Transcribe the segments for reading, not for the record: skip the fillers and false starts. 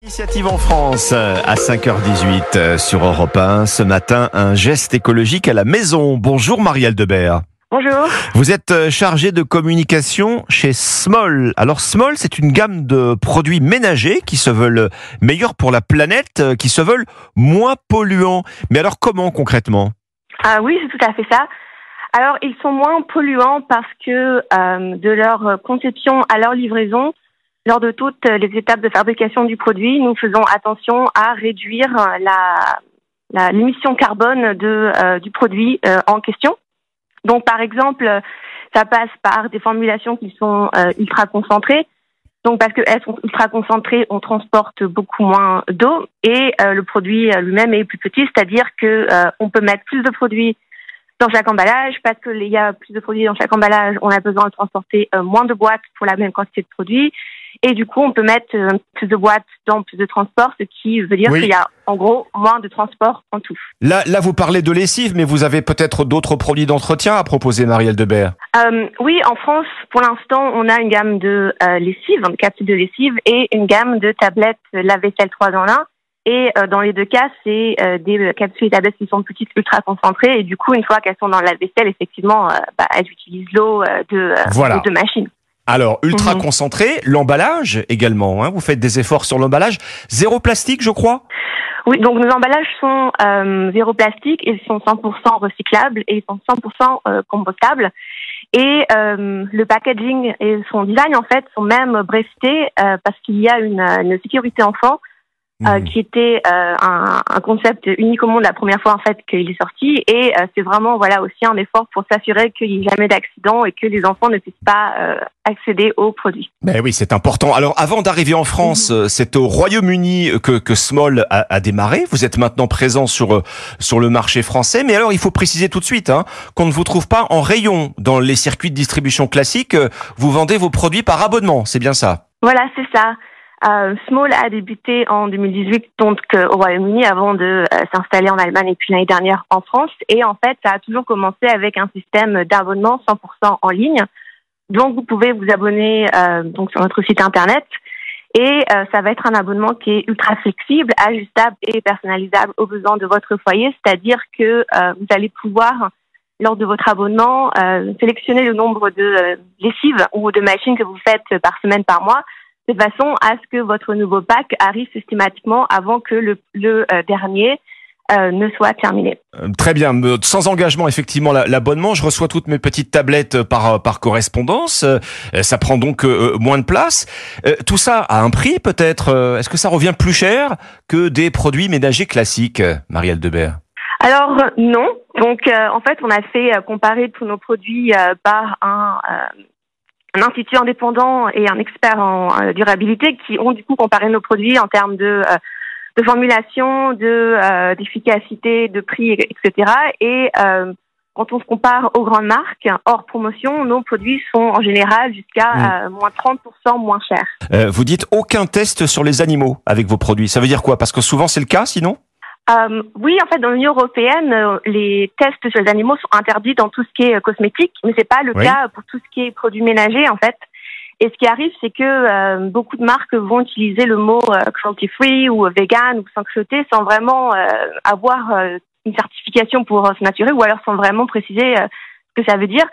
Initiative en France à 5h18 sur Europe 1. Ce matin, un geste écologique à la maison. Bonjour Marielle Debert. Bonjour. Vous êtes chargée de communication chez Smol. Alors Smol, c'est une gamme de produits ménagers qui se veulent meilleurs pour la planète, qui se veulent moins polluants. Mais alors comment concrètement ? Ah oui, c'est tout à fait ça. Alors, ils sont moins polluants parce que de leur conception à leur livraison, lors de toutes les étapes de fabrication du produit, nous faisons attention à réduire l'émission carbone du produit en question. Donc, par exemple, ça passe par des formulations qui sont ultra concentrées. Donc, parce qu'elles sont ultra concentrées, on transporte beaucoup moins d'eau et le produit lui-même est plus petit, c'est-à-dire que on peut mettre plus de produits dans chaque emballage. Parce qu'il y a plus de produits dans chaque emballage, on a besoin de transporter moins de boîtes pour la même quantité de produits. Et du coup, on peut mettre plus de boîtes dans plus de transport, ce qui veut dire qu'il y a en gros moins de transport en tout. Là, vous parlez de lessive, mais vous avez peut-être d'autres produits d'entretien à proposer, Marielle Debert. Oui, en France, pour l'instant, on a une gamme de lessive, de capsules de lessive, et une gamme de tablettes lave-vaisselle 3 en 1. Et dans les deux cas, c'est des capsules et tablettes qui sont petites, ultra concentrées. Et du coup, une fois qu'elles sont dans la vaisselle, effectivement, elles utilisent l'eau de machine. Alors, ultra concentré, l'emballage également, hein, vous faites des efforts sur l'emballage. Zéro plastique, je crois ? Oui, donc nos emballages sont zéro plastique, ils sont 100% recyclables et ils sont 100% compostables. Et le packaging et son design, en fait, sont même brevetés parce qu'il y a une sécurité enfant qui était un concept unique au monde la première fois en fait qu'il est sorti, et c'est vraiment aussi un effort pour s'assurer qu'il n'y ait jamais d'accident et que les enfants ne puissent pas accéder aux produits. Ben oui, c'est important. Alors avant d'arriver en France, c'est au Royaume-Uni que Smol a démarré. Vous êtes maintenant présent sur le marché français, mais alors il faut préciser tout de suite qu'on ne vous trouve pas en rayon dans les circuits de distribution classiques. Vous vendez vos produits par abonnement, c'est bien ça ? Voilà, c'est ça. Smol a débuté en 2018 donc au Royaume-Uni avant de s'installer en Allemagne et puis l'année dernière en France. Et en fait, ça a toujours commencé avec un système d'abonnement 100% en ligne. Donc, vous pouvez vous abonner donc sur notre site internet et ça va être un abonnement qui est ultra flexible, ajustable et personnalisable aux besoins de votre foyer. C'est-à-dire que vous allez pouvoir, lors de votre abonnement, sélectionner le nombre de lessives ou de machines que vous faites par semaine, par mois, de façon à ce que votre nouveau pack arrive systématiquement avant que le dernier ne soit terminé. Très bien, sans engagement effectivement l'abonnement, je reçois toutes mes petites tablettes par correspondance, ça prend donc moins de place. Tout ça a un prix peut-être, est-ce que ça revient plus cher que des produits ménagers classiques, Marielle Debert ? Alors non, donc en fait on a fait comparer tous nos produits par un institut indépendant et un expert en durabilité qui ont du coup comparé nos produits en termes de formulation, d'efficacité, de prix, etc. Et quand on se compare aux grandes marques, hors promotion, nos produits sont en général jusqu'à moins 30% moins chers. Vous dites aucun test sur les animaux avec vos produits. Ça veut dire quoi ? Parce que souvent c'est le cas sinon ? Oui, en fait, dans l'Union européenne, les tests sur les animaux sont interdits dans tout ce qui est cosmétique, mais c'est pas le cas pour tout ce qui est produits ménagers, en fait. Et ce qui arrive, c'est que beaucoup de marques vont utiliser le mot cruelty-free ou vegan ou sans cruauté sans vraiment avoir une certification pour se naturer, ou alors sans vraiment préciser ce que ça veut dire.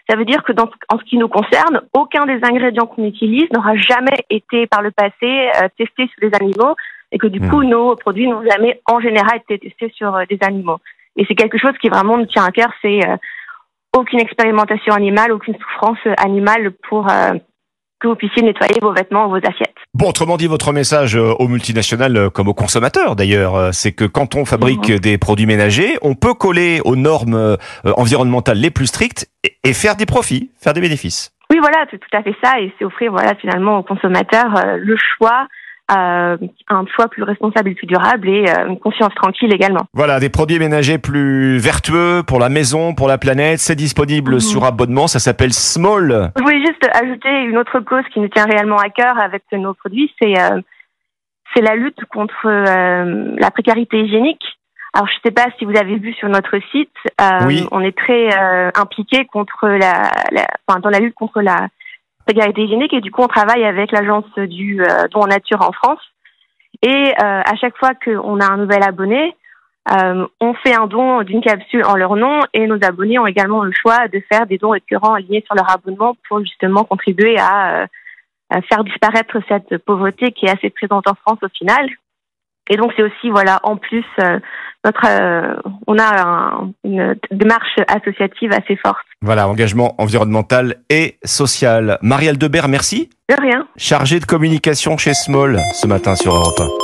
Ça veut dire que en ce qui nous concerne, aucun des ingrédients qu'on utilise n'aura jamais été par le passé testé sur les animaux, et que du coup, nos produits n'ont jamais, en général, été testés sur des animaux. Et c'est quelque chose qui vraiment nous tient à cœur, c'est aucune expérimentation animale, aucune souffrance animale pour que vous puissiez nettoyer vos vêtements ou vos assiettes. Bon, autrement dit, votre message aux multinationales comme aux consommateurs d'ailleurs, c'est que quand on fabrique des produits ménagers, on peut coller aux normes environnementales les plus strictes et faire des profits, faire des bénéfices. Oui, voilà, c'est tout à fait ça, et c'est offrir finalement aux consommateurs le choix, un choix plus responsable et plus durable, et une conscience tranquille également. Voilà, des produits ménagers plus vertueux pour la maison, pour la planète. C'est disponible sur abonnement, ça s'appelle Smol. Je voulais juste ajouter une autre cause qui nous tient réellement à cœur avec nos produits, c'est la lutte contre la précarité hygiénique. Alors, je ne sais pas si vous avez vu sur notre site, on est très impliqué contre dans la lutte contre la précarité hygiénique, et du coup, on travaille avec l'agence du don en nature en France. Et à chaque fois qu'on a un nouvel abonné, on fait un don d'une capsule en leur nom et nos abonnés ont également le choix de faire des dons récurrents alignés sur leur abonnement pour justement contribuer à faire disparaître cette pauvreté qui est assez présente en France au final. Et donc c'est aussi en plus on a une démarche associative assez forte. Voilà, engagement environnemental et social. Marielle Debert, merci. De rien. Chargée de communication chez Small ce matin sur Europe 1.